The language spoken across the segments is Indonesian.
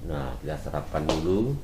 Nah, kita sarapan dulu.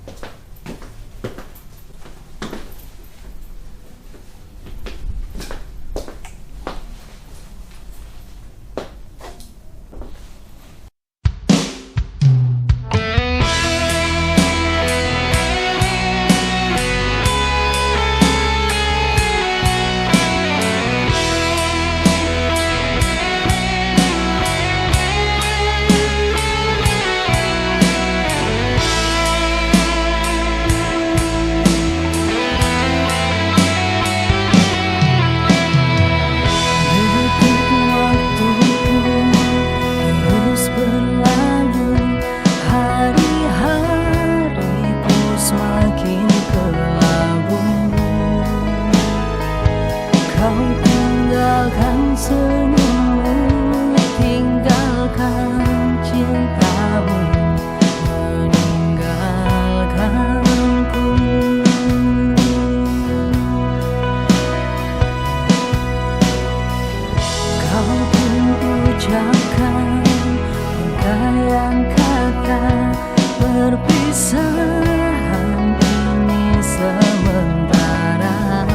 Perpisahan ini sementara,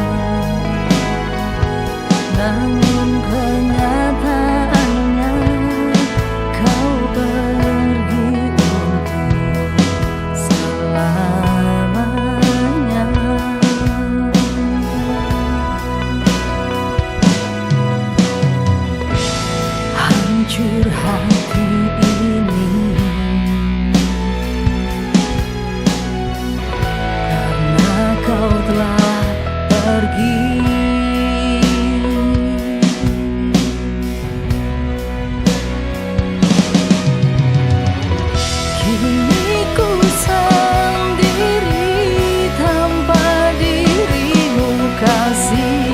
namun kenyataannya kau pergi untuk selamanya. Hancur hati ini kau telah pergi. Kini ku sendiri tanpa dirimu kasih.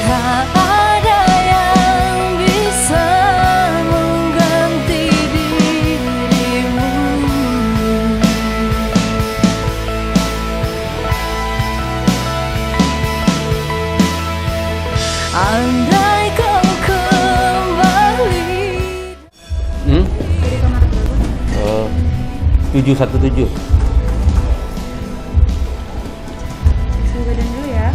Tak ada yang bisa andai kau kembali. Dari kamar berapa? 717. Saya badan dulu ya.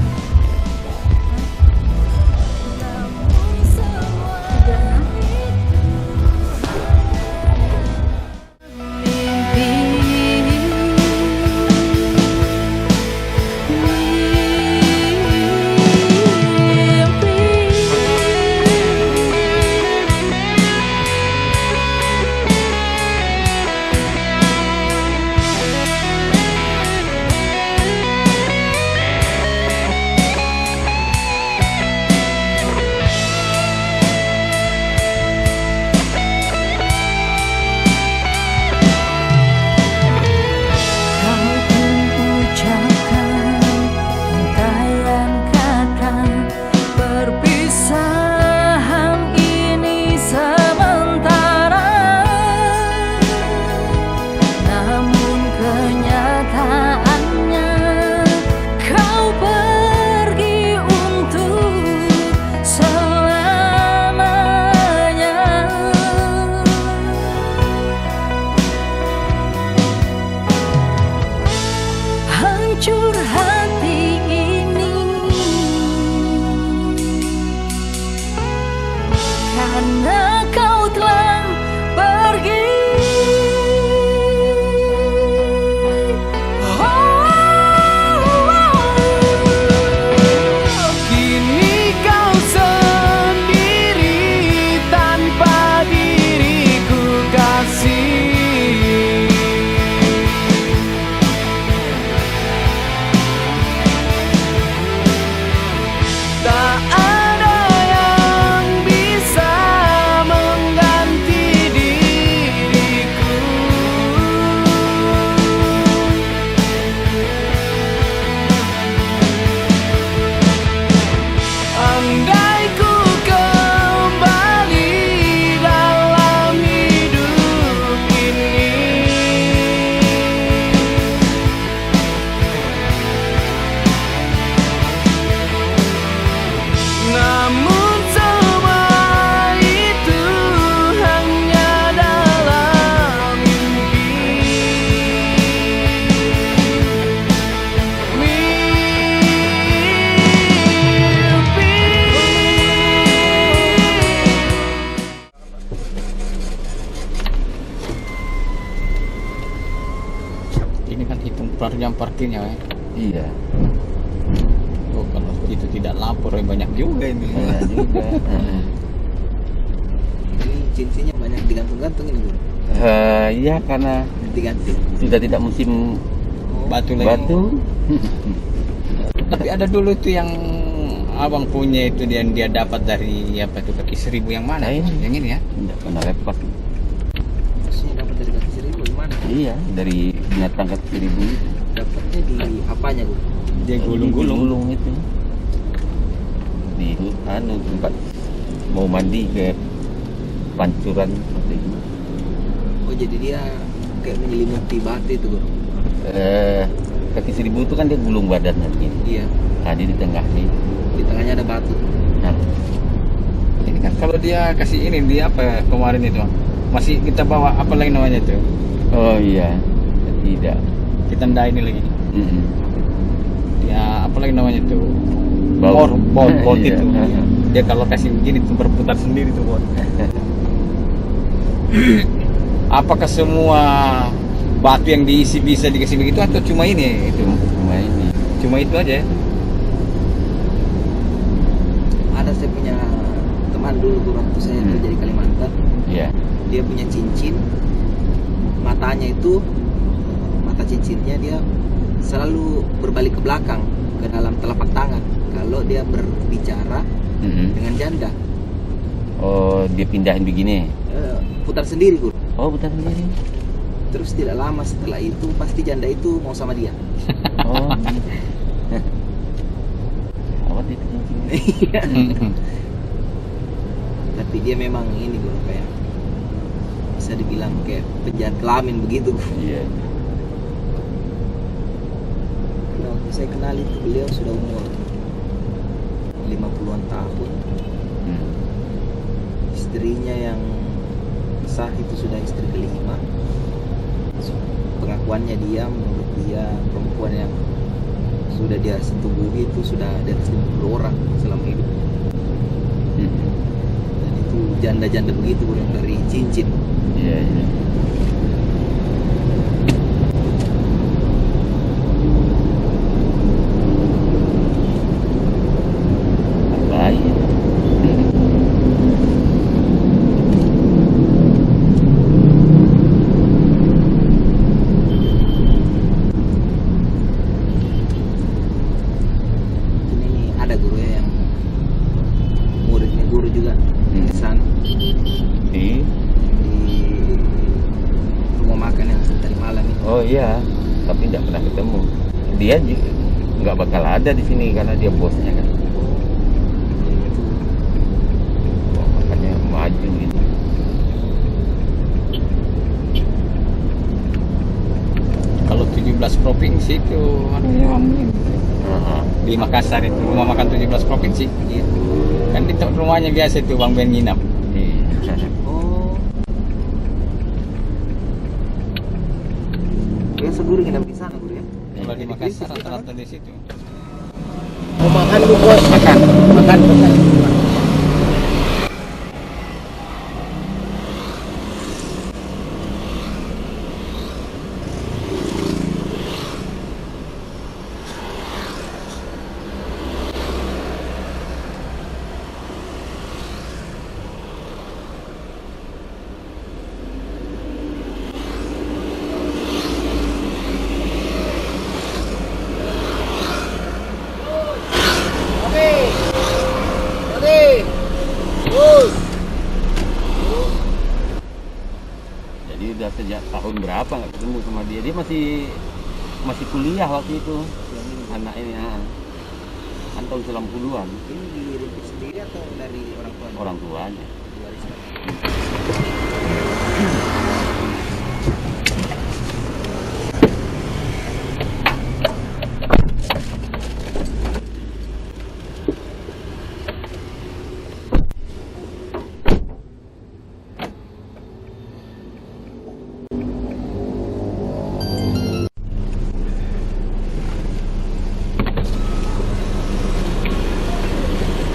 yang parkirnya ya. Iya. Oh, kalau itu tidak lapor banyak juga ini. Banyak juga. Ini cincinnya banyak digantung-gantung ini Guru. Iya karena Ganti-ganti. sudah tidak musim Batu lagi. batu. Tapi ada dulu itu yang abang punya itu dia dapat dari apa itu kaki seribu yang mana? Nah, ini. Yang ini ya? Tidak pernah lepas. Maksudnya dapat dari kaki seribu gimana? Iya dari binatang kaki seribu itu. Dapatnya di apanya Guru? Dia gulung-gulung. Gulung itu. Di tempat mau mandi ke pancuran seperti itu. Oh jadi dia kayak menyelimuti batu itu Guru? Kaki seribu itu kan dia gulung badannya begini. Iya. Nah, dia di tengah nih. Di tengahnya ada batu. Nah, Ini kan kalau dia kasih ini dia apa kemarin itu? Masih kita bawa apa lagi namanya itu? oh iya, tidak. Kita ndak ini lagi. Mm-mm. Ya apa lagi namanya itu? Bau. Bot Iya. itu. Dia kalau kasih begini tuh berputar sendiri tuh bot. Apakah semua batu yang diisi bisa dikasih begitu atau cuma ini itu? Cuma ini. Cuma itu aja. Ada saya punya teman dulu Guru waktu saya kerja di Kalimantan. Iya. Dia punya cincin. Matanya itu mata cincinnya dia selalu berbalik ke belakang ke dalam telapak tangan kalau dia berbicara Mm-mm. dengan janda. Oh, dia pindahin begini. Putar sendiri Guru. Oh, putar sendiri. Terus tidak lama setelah itu pasti janda itu mau sama dia. Oh. Awat itu cincinnya. Iya. Tapi dia memang ini Guru kayak bisa dibilang kayak penjahat kelamin begitu Guru. Iya. Karena waktu saya kenal itu beliau sudah umur 50-an tahun. Hmm. Istrinya yang sah itu sudah istri kelima. Pengakuannya dia, menurut dia perempuan yang sudah dia setubuhi itu sudah di atas 50 orang selama hidup. Hmm. Dan itu janda-janda begitu Guru, dari cincin. Iya, iya. Bahaya. Ini ada Guru ya yang muridnya Guru juga di sana, Di. di rumah makan yang tadi malam itu. Oh iya, tapi tidak pernah ketemu. Dia nggak bakal ada di sini karena dia bosnya kan. Oh, makanya maju gitu. Kalau 17 provinsi itu ada yang Heeh. di Makassar itu rumah makan 17 provinsi. Iya. Kan di rumahnya biasa itu Bang Ben nginap. Iya. Oh. Biasa Guru nginap di sana Guru ya? Kalau di Makassar rata-rata di situ. Mau makan lu bos? Makan. Jadi udah sejak tahun berapa nggak ketemu sama dia. Dia masih kuliah waktu itu. Anak ini kan tahun 90-an. Ini dirintis sendiri atau dari orang tua? Orang tuanya. Diwariskan.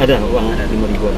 Ada uang, ada 5.000-an.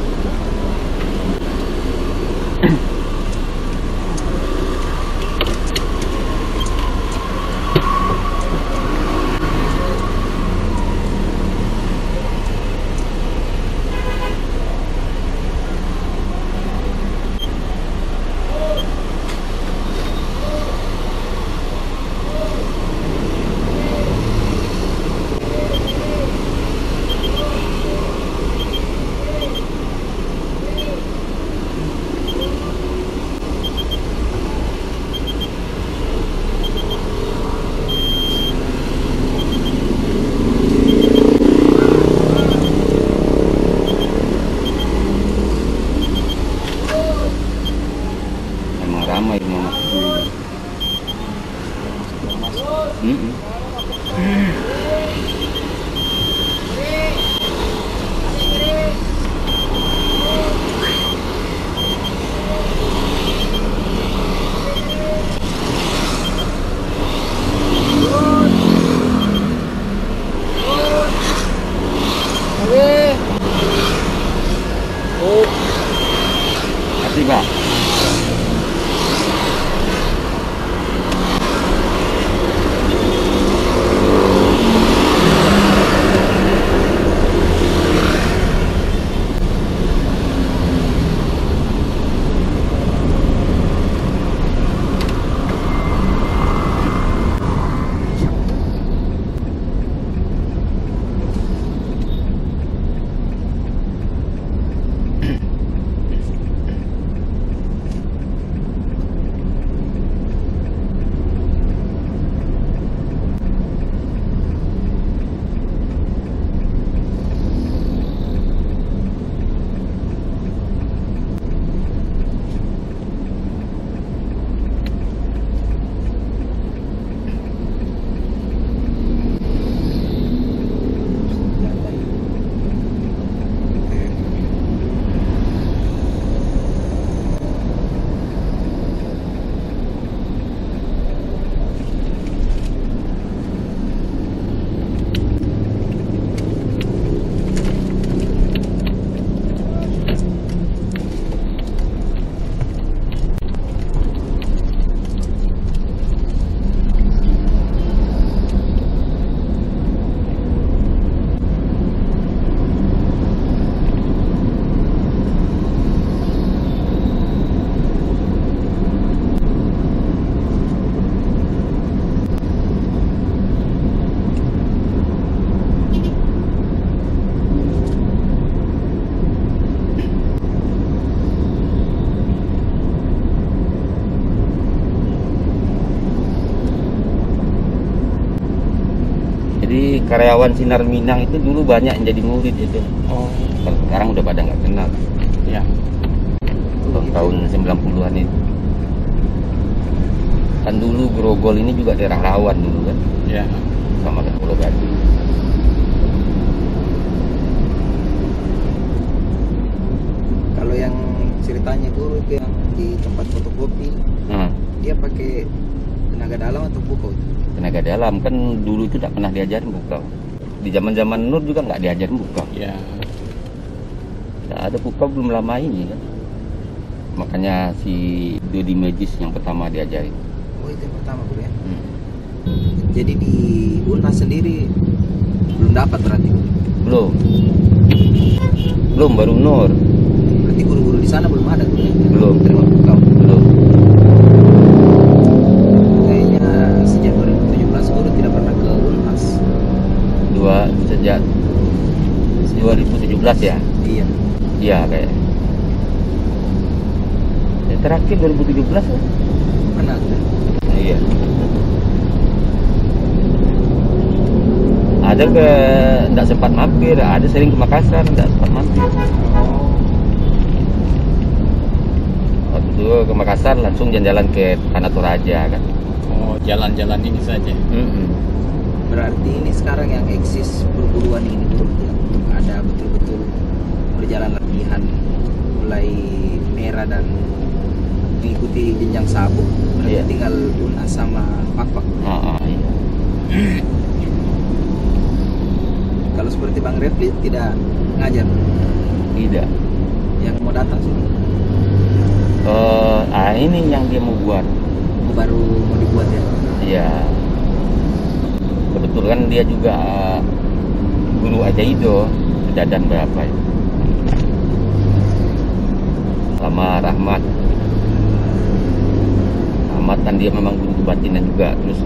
Pak. Jadi karyawan Sinar Minang itu dulu banyak yang jadi murid itu. Oh, Kalau sekarang udah pada nggak kenal. ya. Tahun 90-an itu. Kan dulu Grogol ini juga daerah rawan dulu kan, Ya. sama dengan Pulau Gadung. Kalau yang ceritanya guru itu yang di tempat fotokopi, Nah, dia pakai tenaga dalam atau pukul? tenaga dalam kan dulu itu tak pernah diajarin bukau. Di zaman-zaman Nur juga nggak diajarin bukau. Ya. Nggak ada bukau belum lama ini kan. Makanya si Dodi Magis yang pertama diajarin. Oh itu yang pertama guru ya. Hmm. Jadi di UNAS sendiri belum dapat berarti. Belum. Belum, baru Nur. Berarti guru-guru di sana belum ada guru ya? Belum. Terima pukau. Belum. Kayaknya sejak 2017 guru tidak pernah ke UNAS. Sejak 2017 ya? Iya. Iya kayak. Yang terakhir 2017 ya? Pernah guru. Nah, iya. Ada ke enggak sempat mampir, ada sering ke Makassar enggak sempat mampir. Waktu itu ke Makassar langsung jalan-jalan ke Tanah Toraja kan. Oh, jalan-jalan ini saja. Berarti ini sekarang yang eksis perguruan ini guru yang ada betul-betul berjalan latihan mulai merah dan mengikuti jenjang sabuk. Berarti Iya. tinggal UNAS sama Pak. Iya. Kalau seperti Bang Refli tidak ngajar Tidak. yang mau datang sini Ini yang dia mau buat. baru mau dibuat ya. Iya. Kebetulan dia juga guru Ajaido, sedadan berapa ya? Sama Rahmat. Rahmat kan dia memang guru kebatinan juga. Terus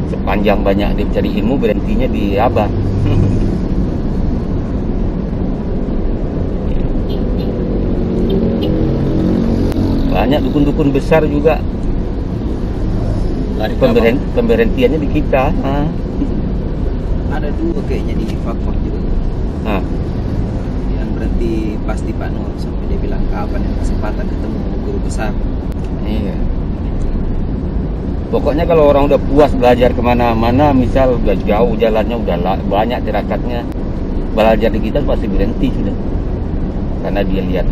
sepanjang banyak dia cari ilmu berhentinya di Abah. Banyak dukun-dukun besar juga Lari ke abang. pemberhentiannya di kita. Ada dua kayaknya di Fakfak juga Nah, yang berhenti pasti Pak Nur sampai dia bilang kapan yang kesempatan ketemu guru besar. iya. Pokoknya kalau orang udah puas belajar kemana-mana, misal udah jauh jalannya, udah banyak tirakatnya, belajar di kita pasti berhenti sudah. Karena dia lihat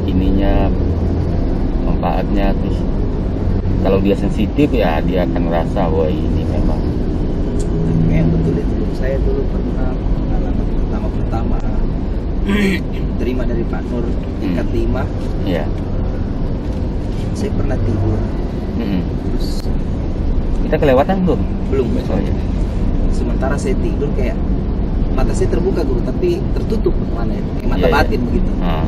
ininya, manfaatnya, terus kalau dia sensitif ya dia akan merasa wah ini memang. Memang betul itu. Saya dulu pernah pengalaman pertama terima dari Pak Nur tingkat 5. Ya, saya pernah tidur Mm-mm. terus Kita kelewatan belum? belum. Oh, ya. Sementara saya tidur kayak mata saya terbuka guru tapi tertutup mana ya, kayak mata Iya, iya. batin begitu. Ah.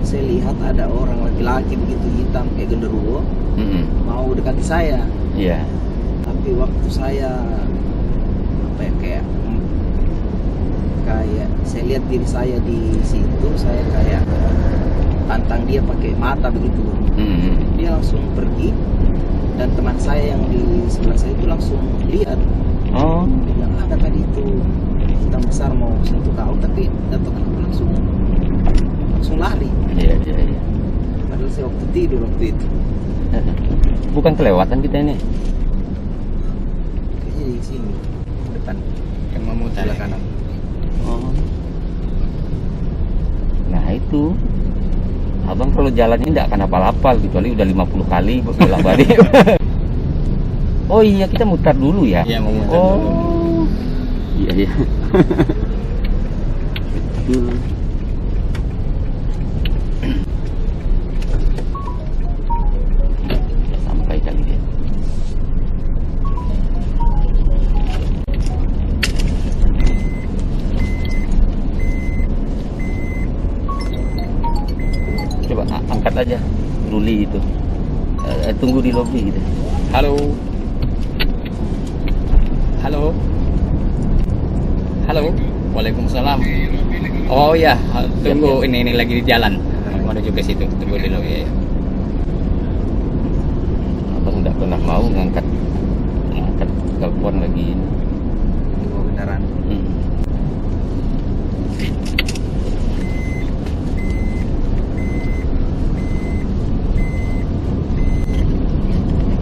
Saya lihat ada orang laki-laki begitu hitam kayak genderuwo Mm-mm. mau dekati saya, Iya. tapi waktu saya apa ya kayak saya lihat diri saya di situ, saya kayak pantang dia pakai mata begitu. Mm-mm. Dia langsung pergi dan teman saya yang di sebelah saya itu langsung lihat. Oh. Dia bilang ada tadi itu hitam besar mau sentuh kau tapi datuk aku langsung lari. Iya, iya, iya. Padahal saya waktu tidur waktu itu. Bukan kelewatan kita ini. Kayaknya di sini depan Yang memutar. sebelah kanan. Oh. Nah itu abang kalau jalannya tidak akan hafal-hafal kecuali udah 50 kali bolak-balik. Oh iya kita mutar dulu ya. Iya, mau mutar Oh. dulu. Iya iya. Betul. Sampai kali dia. Coba angkat aja Ruli itu. Tunggu di lobi gitu. Halo. Halo. Halo. Waalaikumsalam. Oh ya, tunggu ini lagi di jalan. Menuju ke situ. Tunggu dulu ya. Abang nggak pernah mau ngangkat telepon lagi ini. Di bawah kendaraan.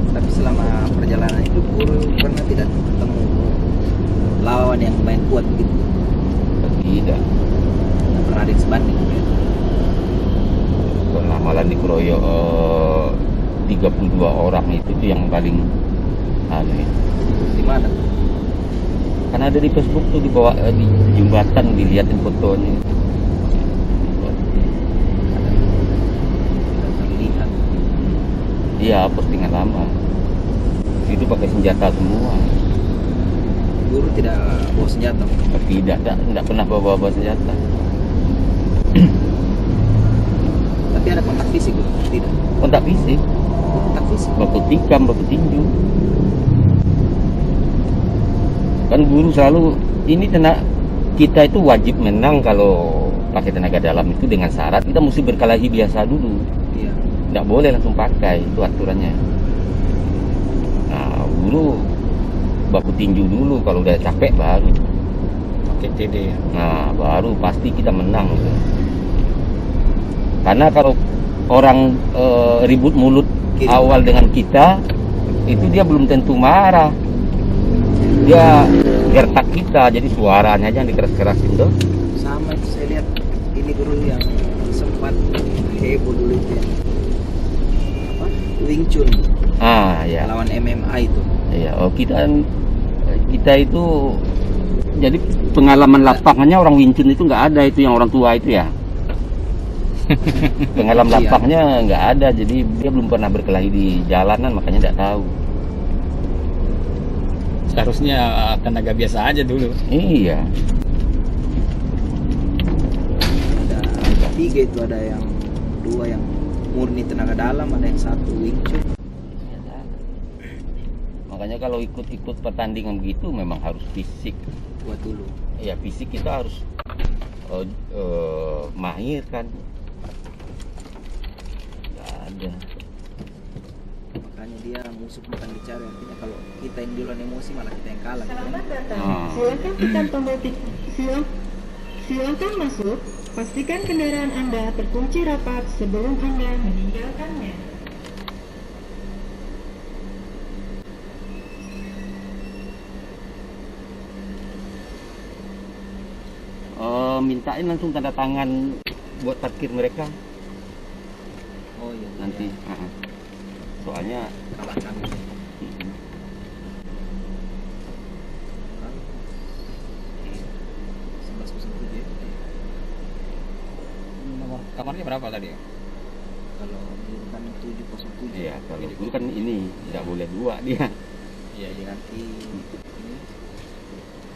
Tapi selama perjalanan itu guru pernah tidak ketemu lawan yang main kuat gitu. Tidak. Tidak pernah ada yang sebanding. Pernah malah dikeroyok 32 orang itu tuh yang paling anu ya. Di mana? Kan ada di Facebook tuh di bawah di jembatan dilihatin fotonya. Tidak terlihat. Iya, postingan lama. Itu pakai senjata semua. Guru tidak bawa senjata. Tidak pernah bawa senjata. Tapi ada kontak fisik guru? Tidak. Kontak fisik, Kontak fisik. baku tikam, baku tinju. Kan guru selalu ini kita itu wajib menang kalau pakai tenaga dalam itu dengan syarat kita mesti berkelahi biasa dulu. Iya. Nggak boleh langsung pakai, itu aturannya. Nah, guru baku tinju dulu, kalau udah capek baru. Pakai TD ya. Nah, baru pasti kita menang. Gitu. Karena kalau orang ribut mulut Kiri. awal dengan kita, itu dia belum tentu marah. Dia gertak kita, jadi suaranya aja yang dikeras-kerasin tuh. Sama itu saya lihat ini guru yang sempat heboh dulu itu yang apa? Wing Chun Ah, ya. lawan MMA itu. Iya, oh kita itu jadi pengalaman lapangannya orang Wing Chun itu nggak ada, itu yang orang tua itu ya. Pengalaman Iya. lapangnya nggak ada, jadi dia belum pernah berkelahi di jalanan, makanya nggak tahu. Seharusnya tenaga biasa aja dulu. Iya. Ada tiga itu, ada yang dua yang murni tenaga dalam, ada yang satu Wing Chun. Makanya kalau ikut pertandingan begitu memang harus fisik. Buat dulu. Ya fisik kita harus mahir kan. Nggak ada. Makanya dia musuh bukan dicari, artinya kalau kita yang duluan emosi malah kita yang kalah. Selamat datang. Ah. Silakan tekan tombol silakan masuk. Pastikan kendaraan Anda terkunci rapat sebelum Anda meninggalkannya. Mintain langsung tanda tangan buat parkir mereka Oh iya. nanti. Soalnya Kalah kami. Nomor kamarnya berapa tadi? Kalau dulu kan 707. Iya, kalau dulu kan ini tidak boleh 2 dia. Jadi nanti ini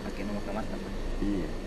pakai nomor kamar kan. Iya.